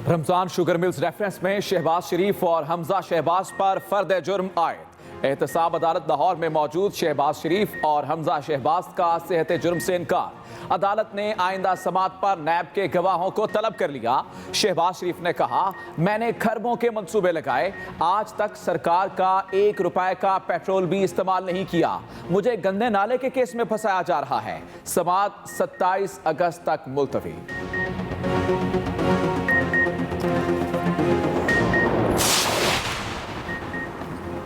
Ramzan sugar mills reference में शहबाज शरीफ और हमजा शहबाज पर फर्द जुर्म आयद। एहतसाब अदालत लाहौर में मौजूद शहबाज शरीफ और हमजा शहबाज का सेहत जुर्म से इनकार। अदालत ने आइंदा समात पर नैब के गवाहों को तलब कर लिया। शहबाज शरीफ ने कहा, मैंने खरबों के मंसूबे लगाए, आज तक सरकार का 1 रुपए का पेट्रोल भी इस्तेमाल नहीं किया, मुझे गंदे नाले के केस में फंसाया जा रहा है। समात 27 अगस्त तक मुलतवी।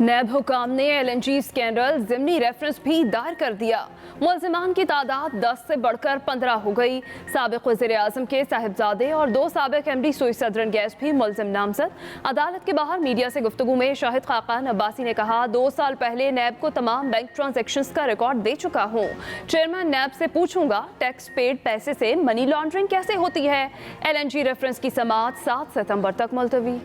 नैब हुकाम ने LNG स्कैंडल ज़िमनी रेफरेंस भी दायर कर दिया। मुलजिमान की तादाद 10 से बढ़कर 15 हो गई। साबिक वज़ीर आज़म के साहिबजादे और 2 साबिक MD सुई सदरन गैस भी मुलजिम नामजद। अदालत के बाहर मीडिया से गुफ्तगू में शाहिद खाकान अब्बासी ने कहा, 2 साल पहले नैब को तमाम बैंक ट्रांजैक्शंस का रिकॉर्ड दे चुका हूँ। चेयरमैन नैब से पूछूंगा, टैक्स पेड पैसे से मनी लॉन्ड्रिंग कैसे होती है। LNG रेफरेंस की समाअत 7 सितंबर तक मुलतवी।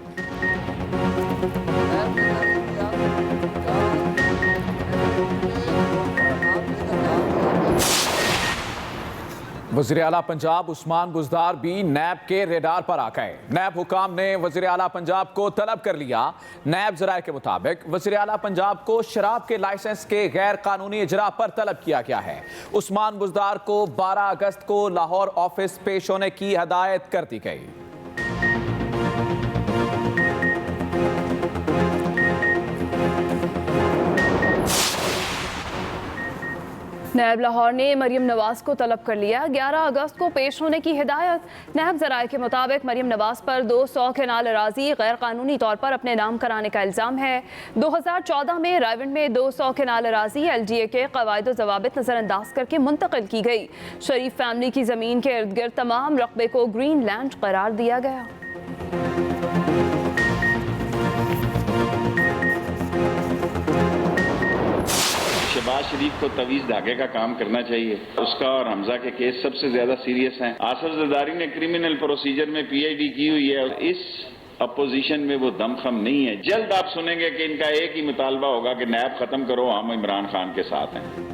वज़ीर आला पंजाब उस्मान बुज़दार भी नैब के रेडार पर आ गए। नैब हुकाम ने वज़ीर आला पंजाब को तलब कर लिया। नैब ज़राए के मुताबिक वज़ीर आला पंजाब को शराब के लाइसेंस के गैर कानूनी इजरा पर तलब किया गया है। उस्मान बुज़दार को 12 अगस्त को लाहौर ऑफिस पेश होने की हदायत कर दी गई। नैब लाहौर ने मरियम नवाज को तलब कर लिया। 11 अगस्त को पेश होने की हिदायत। नैब ज़राए के मुताबिक मरियम नवाज पर 200 केनाल अराजी गैर कानूनी तौर पर अपने नाम कराने का इल्ज़ाम है। 2014 में रायवंड में 200 केनाल अराजी LGA के कवायद व ज़वाबित नज़रअंदाज करके मुंतकिल की गई। शरीफ फैमिली की ज़मीन के इर्द गिर्द तमाम रकबे को ग्रीन लैंड करार दिया गया। शहबाज शरीफ को तवीज़ धागे का काम करना चाहिए। उसका और हमजा के केस सबसे ज्यादा सीरियस हैं। आसिफ जरदारी ने क्रिमिनल प्रोसीजर में PID की हुई है। इस अपोजिशन में वो दमखम नहीं है। जल्द आप सुनेंगे कि इनका एक ही मुतालबा होगा कि नैब खत्म करो, हम इमरान खान के साथ हैं।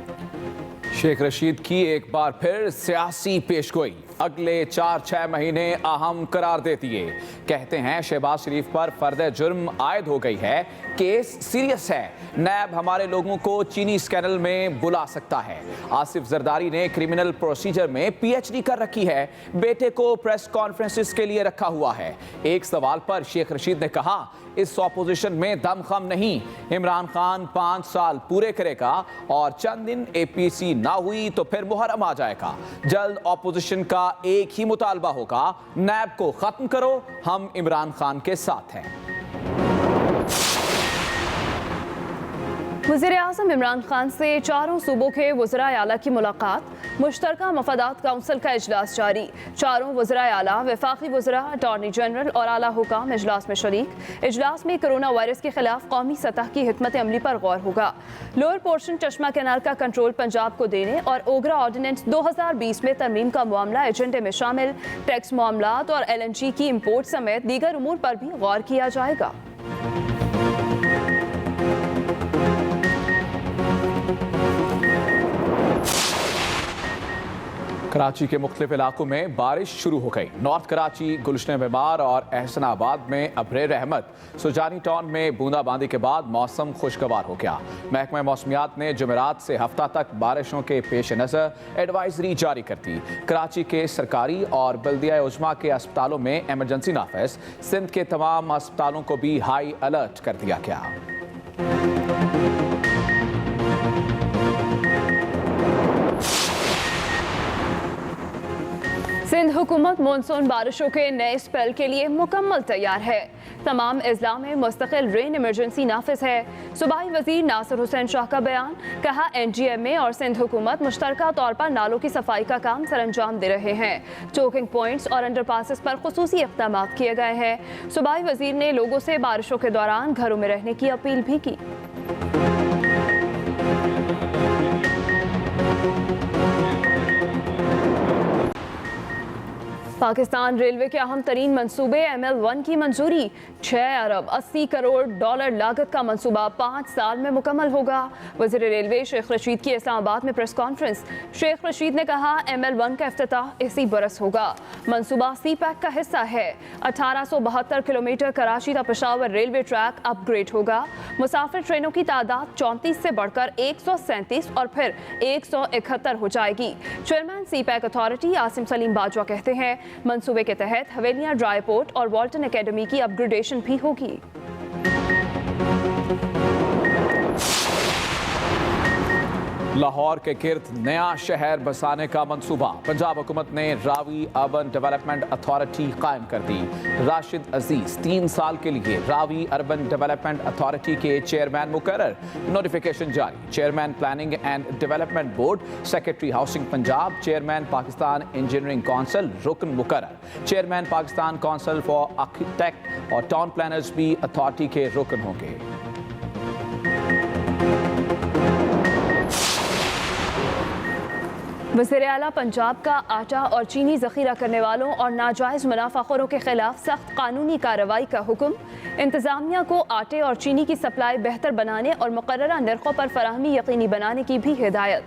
शेख रशीद की एक बार फिर सियासी पेशगोई। अगले 4-6 महीने अहम करार देती है। कहते हैं शहबाज शरीफ पर फर्द जुर्म आयद हो गई है, केस सीरियस है, नैब हमारे लोगों को चीनी स्कैंडल में बुला सकता है। आसिफ जरदारी ने क्रिमिनल प्रोसीजर में PhD कर रखी है, बेटे को प्रेस कॉन्फ्रेंसेस के लिए रखा हुआ है। एक सवाल पर शेख रशीद ने कहा, इस ऑपोजिशन में दमखम नहीं, इमरान खान 5 साल पूरे करेगा और चंद दिन APC ना हुई तो फिर मुहर्रम आ जाएगा। जल्द ऑपोजिशन का एक ही मुतालबा होगा, नैब को खत्म करो, हम इमरान खान के साथ हैं। वज़ीर आज़म इमरान खान से चारों सूबों के वज़राए आला की मुलाकात। मुश्तरका मफादात काउंसिल का इजलास जारी। चारों वज़राए आला, वफाकी वज़रा, अटॉर्नी जनरल और आला हुकाम इजलास में शरीक। इजलास में कोरोना वायरस के खिलाफ कौमी सतह की हिकमत अमली पर गौर होगा। लोअर पोर्शन चश्मा कैनाल का कंट्रोल पंजाब को देने और ओगरा ऑर्डिनेंस 2020 में तरमीम का मामला एजेंडे में शामिल। टैक्स मामलात और LNG की इम्पोर्ट समेत दीगर उमूर पर भी गौर किया जाएगा। कराची के मुख्तलिफ इलाकों में बारिश शुरू हो गई। नॉर्थ कराची, गुलशन मेमार और एहसनाबाद में अब्रे रहमत। सुजानी टाउन में बूंदाबांदी के बाद मौसम खुशगवार हो गया। महकमा मौसमियात ने जुमेरात से हफ्ता तक बारिशों के पेश नज़र एडवाइजरी जारी कर दी। कराची के सरकारी और बल्दिया उजमा के अस्पतालों में एमरजेंसी नाफिज। सिंध के तमाम अस्पतालों को भी हाई अलर्ट कर दिया गया। सिंध हुकूमत मानसून बारिशों के नए स्पेल के लिए मुकम्मल तैयार है। तमाम अजला में मुस्तकिल रेन इमरजेंसी नाफिज है। सूबाई वजीर नासिर हुसैन शाह का बयान। कहा, NGMA और सिंध हुकूमत मुश्तरका तौर पर नालों की सफाई का काम सरअंजाम दे रहे हैं। चोकिंग पॉइंट्स और अंडरपासेस पर खुसूसी इक़दाम किए गए हैं। सूबाई वजीर ने लोगों से बारिशों के दौरान घरों में रहने की अपील भी की। पाकिस्तान रेलवे के अहम तरीन मंसूबे ML1 की मंजूरी। 6 अरब 80 करोड़ डॉलर लागत का मंसूबा 5 साल में मुकम्मल होगा। वज़ीर रेलवे शेख रशीद की इस्लामाबाद में प्रेस कॉन्फ्रेंस। शेख रशीद ने कहा ML1 का इफ्तिताह इसी बरस होगा। मंसूबा CPEC का हिस्सा है। 1872 किलोमीटर कराची ता पेशावर रेलवे ट्रैक अपग्रेड होगा। मुसाफिर ट्रेनों की तादाद 34 से बढ़कर 137 और फिर 171 हो जाएगी। Chairman CPEC authority Asim Salim Bajwa कहते हैं मंसूबे के तहत हवेलियां ड्राई पोर्ट और वॉल्टन एकेडमी की अपग्रेडेशन भी होगी। लाहौर के गिर्द नया शहर बसाने का मंसूबा। पंजाब हुकूमत ने रावी अर्बन डेवलपमेंट अथॉरिटी कायम कर दी। राशिद अजीज 3 साल के लिए रावी अर्बन डेवलपमेंट अथॉरिटी के चेयरमैन मुकर्रर। नोटिफिकेशन जारी। Chairman planning and development board, secretary housing Punjab, chairman Pakistan engineering council रुकन मुकर्रर। Chairman Pakistan council for architect और टाउन प्लानर्स भी अथॉरिटी के रुकन होंगे। वज़ीर आला पंजाब का आटा और चीनी ज़ख़ीरा करने वालों और नाजायज़ मुनाफाखोरों के खिलाफ सख्त कानूनी कार्रवाई का हुक्म। इंतज़ामिया को आटे और चीनी की सप्लाई बेहतर बनाने और मुकर्ररा नरखों पर फराहमी यकीनी बनाने की भी हिदायत।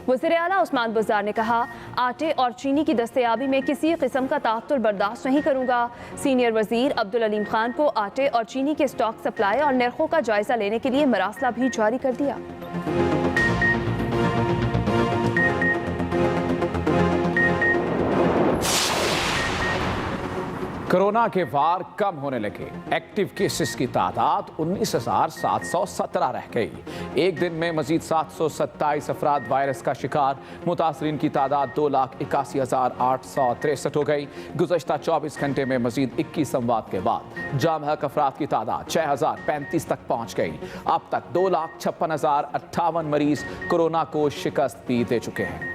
वज़ीर आला उस्मान बुज़दार ने कहा, आटे और चीनी की दस्तयाबी में किसी किस्म का ताअत्तुल बर्दाश्त नहीं करूँगा। सीनियर वज़ीर अब्दुल अलीम खान को आटे और चीनी के स्टॉक सप्लाई और नरखों का जायज़ा लेने के लिए मरासला भी जारी कर दिया। कोरोना के वार कम होने लगे। एक्टिव केसेस की तादाद 19,717 रह गई। एक दिन में मजीद 727 अफराद वायरस का शिकार। मुतासरीन की तादाद 2,81,863 हो गई। गुज़श्ता 24 घंटे में मजीद 21 अमवात के बाद जाम हक अफराद की तादाद 6,035 तक पहुँच गई। अब तक 2,56,058 मरीज कोरोना को शिकस्त भी दे चुके हैं।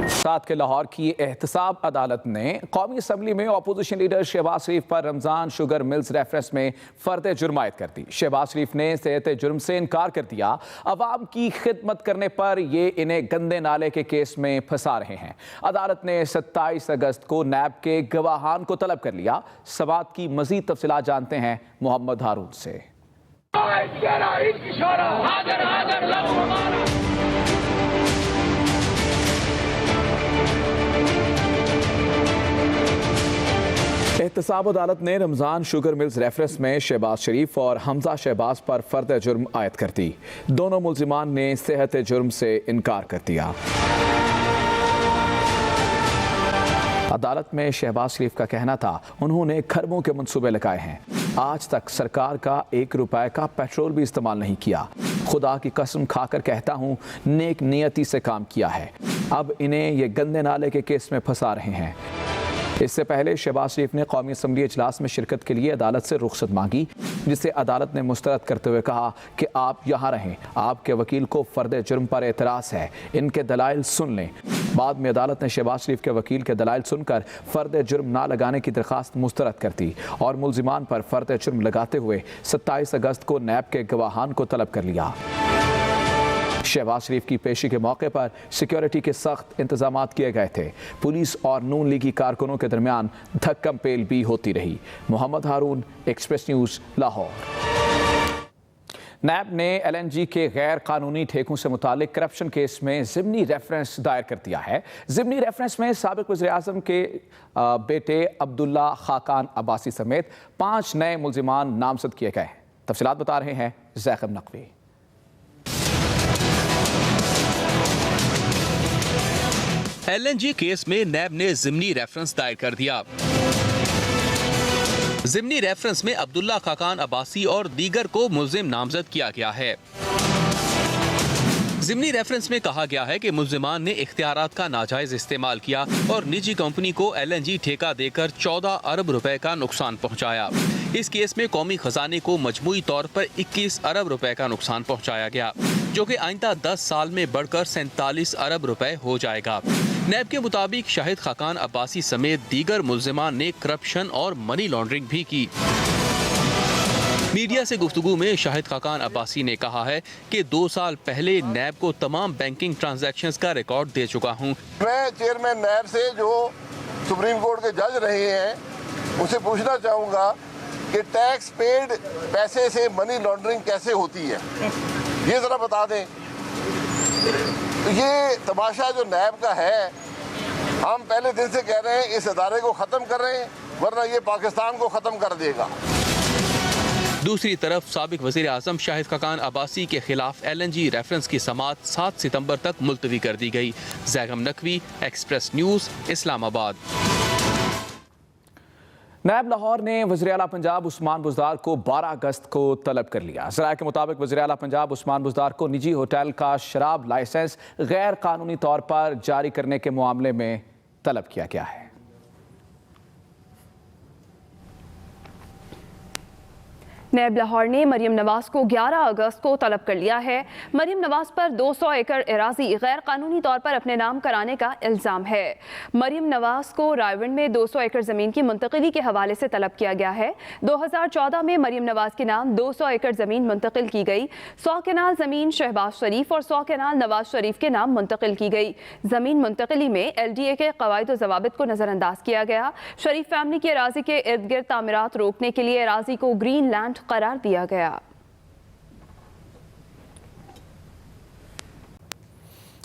साथ के लाहौर की एहतसाब अदालत ने कौमी असम्बली में अपोजिशन लीडर शहबाज शरीफ पर रमजान शुगर मिल्स रेफरेंस में फर्द जुर्म आयद कर दी। शहबाज शरीफ ने सेहत जुर्म से इनकार कर दिया। अवाम की खिदमत करने पर ये इन्हें गंदे नाले के केस में फंसा रहे हैं। अदालत ने 27 अगस्त को नैब के गवाहान को तलब कर लिया। समाअत की मजीद तफसीलात जानते हैं मोहम्मद हारून से। एहतसाब अदालत ने रमजान शुगर मिल्स रेफरेंस में शहबाज शरीफ और हमजा शहबाज पर फर्द जुर्म आयद कर दी। दोनों मुल्जिमान ने सेहत जुर्म से इनकार कर दिया। अदालत में शहबाज शरीफ का कहना था उन्होंने खरबों के मंसूबे लगाए हैं। आज तक सरकार का 1 रुपए का पेट्रोल भी इस्तेमाल नहीं किया। खुदा की कसम खाकर कहता हूँ नेक नियति से काम किया है। अब इन्हें ये गंदे नाले के केस में फंसा रहे हैं। इससे पहले शहबाज शरीफ ने कौमी असम्बली इजलास में शिरकत के लिए अदालत से रुख्सत मांगी, जिसे अदालत ने मुस्तरद करते हुए कहा कि आप यहाँ रहें, आपके वकील को फर्द जुर्म पर एतराज़ है, इनके दलाइल सुन लें। बाद में अदालत ने शहबाज शरीफ के वकील के दलाइल सुनकर फर्द जुर्म ना लगाने की दरख्वास्त मुस्तरद कर दी और मुल्जिमान पर फर्द जुर्म लगाते हुए 27 अगस्त को नैब के गवाहान को तलब कर लिया। शहबाज शरीफ की पेशी के मौके पर सिक्योरिटी के सख्त इंतजाम किए गए थे। पुलिस और नून लीगी कारकुनों के दरमियान धक्कम पेल भी होती रही। मोहम्मद हारून, एक्सप्रेस न्यूज़, लाहौर। नैब ने LNG के गैर कानूनी ठेकों से मुतालिक करप्शन केस में ज़िमनी रेफरेंस दायर कर दिया है। ज़िमनी रेफरेंस में साबिक़ वज़ीर-ए-आज़म के बेटे अब्दुल्ला खाकान अब्बासी समेत 5 नए मुल्जिमान नामजद किए गए हैं। तफसीलात बता रहे हैं ज़ैक़ब नकवी। LNG केस में नैब ने ज़िमनी रेफरेंस दायर कर दिया। ज़िमनी रेफरेंस में अब्दुल्ला खाकान अब्बासी और दीगर को मुल्जिम नामजद किया गया है। ज़िमनी रेफरेंस में कहा गया है कि मुल्जिमान ने इख्तियारात का नाजायज इस्तेमाल किया और निजी कंपनी को LNG ठेका देकर 14 अरब रुपए का नुकसान पहुंचाया। इस केस में कौमी खजाने को मजमूई तौर पर 21 अरब रुपए का नुकसान पहुंचाया गया, जो कि आइंदा 10 साल में बढ़कर 47 अरब रुपए हो जाएगा। नैब के मुताबिक शाहिद खाकान अब्बासी समेत दीगर मुल्जिमान ने करप्शन और मनी लॉन्ड्रिंग भी की। मीडिया से गुफ्तगू में शाहिद खाकान अब्बासी ने कहा है कि 2 साल पहले नैब को तमाम बैंकिंग ट्रांजैक्शंस का रिकॉर्ड दे चुका हूँ। मैं चेयरमैन नैब से जो सुप्रीम कोर्ट के जज रहे हैं उसे पूछना चाहूँगा कि टैक्स पेड पैसे से मनी लॉन्ड्रिंग कैसे होती है, ये ज़रा बता दें। ये तमाशा जो नैब का है, हम पहले दिन से कह रहे हैं इस अदारे को ख़त्म कर रहे हैं, वरना ये पाकिस्तान को ख़त्म कर देगा। दूसरी तरफ साबिक वज़ीर आज़म शाहिद खाकान अब्बासी के खिलाफ LNG रेफरेंस की समाअत 7 सितंबर तक मुलतवी कर दी गई। Zaigham Naqvi, express news, Islamabad. नायब लाहौर ने वज़ीर आला पंजाब उस्मान बुज़दार को 12 अगस्त को तलब कर लिया। ज़राए के मुताबिक वज़ीर आला पंजाब उस्मान बुज़दार को निजी होटल का शराब लाइसेंस गैर कानूनी तौर पर जारी करने के मामले में तलब किया गया है। नैब लाहौर ने मरियम नवाज को 11 अगस्त को तलब कर लिया है। मरियम नवाज पर 200 एकड़ एराजी गैर कानूनी तौर पर अपने नाम कराने का इल्ज़ाम है। मरियम नवाज को रायविंड में 200 एकड़ ज़मीन की मुंतकिली के हवाले से तलब किया गया है। 2014 में मरियम नवाज के नाम 200 एकड़ ज़मीन मुंतकिल की गई। 100 केनाल ज़मीन शहबाज शरीफ और 100 केनाल नवाज शरीफ के नाम मुंतकिल की गई। ज़मीन मुंतकिली में LDA के कवायद व ज़वाबित को नज़रअंदाज किया गया। शरीफ फैमिली की एराजी के इर्द गिर्द तामीरात रोकने के लिए एराजी को ग्रीन लैंड करार दिया गया।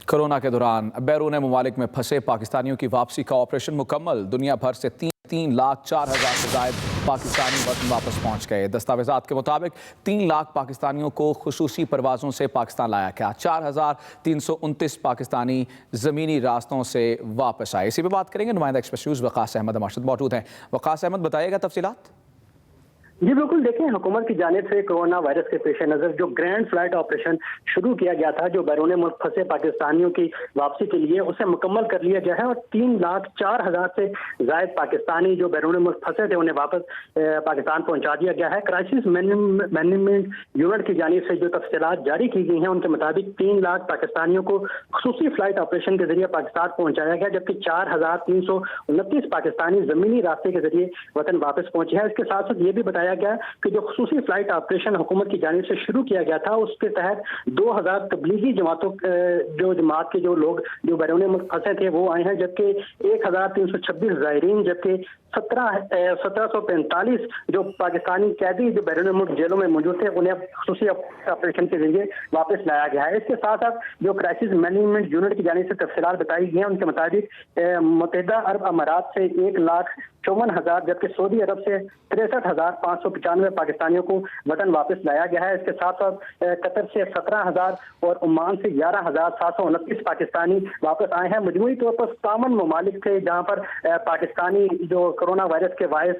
कोरोना के दौरान बैरून मुमालिक में फंसे पाकिस्तानियों की वापसी का ऑपरेशन मुकम्मल। दुनिया भर से 3,04,000 से ज़ायद पाकिस्तानी वतन वापस पहुंच गए। दस्तावेजात के मुताबिक 3 लाख पाकिस्तानियों को खुसूसी परवाज़ों से पाकिस्तान लाया गया। 4,329 पाकिस्तानी ज़मीनी रास्तों से वापस आए। इसी पर बात करेंगे। नुमाइंदा एक्सप्रेस न्यूज़ वकास अहमद हमारे मौजूद हैं। वकास अहमद, बताइएगा तफसीलात। जी बिल्कुल, देखें, हुकूमत की जानिब से कोरोना वायरस के पेश नज़र जो ग्रैंड फ्लाइट ऑपरेशन शुरू किया गया था, जो बैरून मुल्क फंसे पाकिस्तानियों की वापसी के लिए, उसे मुकम्मल कर लिया गया है और 3,04,000 से जायद पाकिस्तानी जो बैरून मुल्क फंसे थे उन्हें वापस पाकिस्तान पहुंचा दिया गया है। क्राइसिस मैनेजमेंट यूनिट की जानिब से जो तफसीलात जारी की गई हैं उनके मुताबिक 3 लाख पाकिस्तानियों को खुसूसी फ्लाइट ऑपरेशन के जरिए पाकिस्तान पहुंचाया गया, जबकि 4,329 पाकिस्तानी जमीनी रास्ते के जरिए वतन वापस पहुंचे हैं। इसके साथ साथ ये भी बताया गया कि जो खुसूसी फ्लाइट ऑपरेशन हुकूमत की जानिब से शुरू किया गया था उसके तहत 2,000 तबलीगी जमातों जो जमात के जो लोग जो बैरून मुल्क फंसे थे वो आए हैं, जबकि 1,326 ज़ायरीन, जबकि 1745 जो पाकिस्तानी कैदी जो बैरून मुल्क जेलों में मौजूद थे उन्हें खुसूसी ऑपरेशन के जरिए वापस लाया गया है। इसके साथ साथ जो क्राइसिस मैनेजमेंट यूनिट की जानिब से तफसीलात बताई गई हैं उनके मुताबिक मुत्तहिदा अरब अमारात से 1,54,000 जबकि सऊदी अरब से 63,595 पाकिस्तानियों को वतन वापस लाया गया है। इसके साथ साथ कतर से 17,000 और ओमान से 11,729 पाकिस्तानी वापस आए हैं। मजमूई तौर पर 57 ममालिक थे जहाँ पर पाकिस्तानी जो कोरोना वायरस के बायस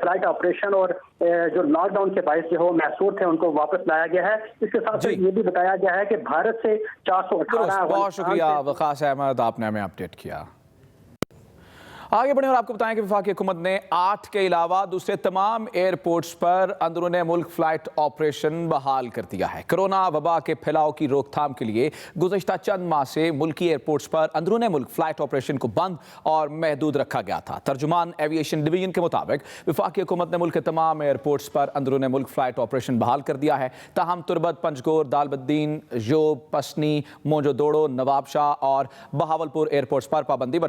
फ्लाइट ऑपरेशन और जो लॉकडाउन के बायस जो महसूर थे उनको वापस लाया गया है। इसके साथ साथ ये भी बताया गया है कि भारत से 418। बहुत शुक्रिया वकास अहमद, आपने हमें अपडेट किया। आगे बढ़े और आपको बताएं कि वफाकी हुकूमत ने 8 के अलावा दूसरे तमाम एयरपोर्ट्स पर अंदरूनी मुल्क फ्लाइट ऑपरेशन बहाल कर दिया है। कोरोना वबा के फैलाव की रोकथाम के लिए गुज़श्ता चंद माह से मुल्की एयरपोर्ट्स पर अंदरूनी मुल्क फ्लाइट ऑपरेशन को बंद और महदूद रखा गया था। तर्जुमान एविएशन डिवीजन के मुताबिक वफाकी हुकूमत ने मुल्क के तमाम एयरपोर्ट्स पर अंदरूनी मुल्क फ्लाइट ऑपरेशन बहाल कर दिया है। ताहम तुरबत, पंजगोर, दालबद्दीन, जोब, पसनी, मोजोदोड़ो, नवाबशाह और बहावलपुर एयरपोर्ट्स पर पाबंदी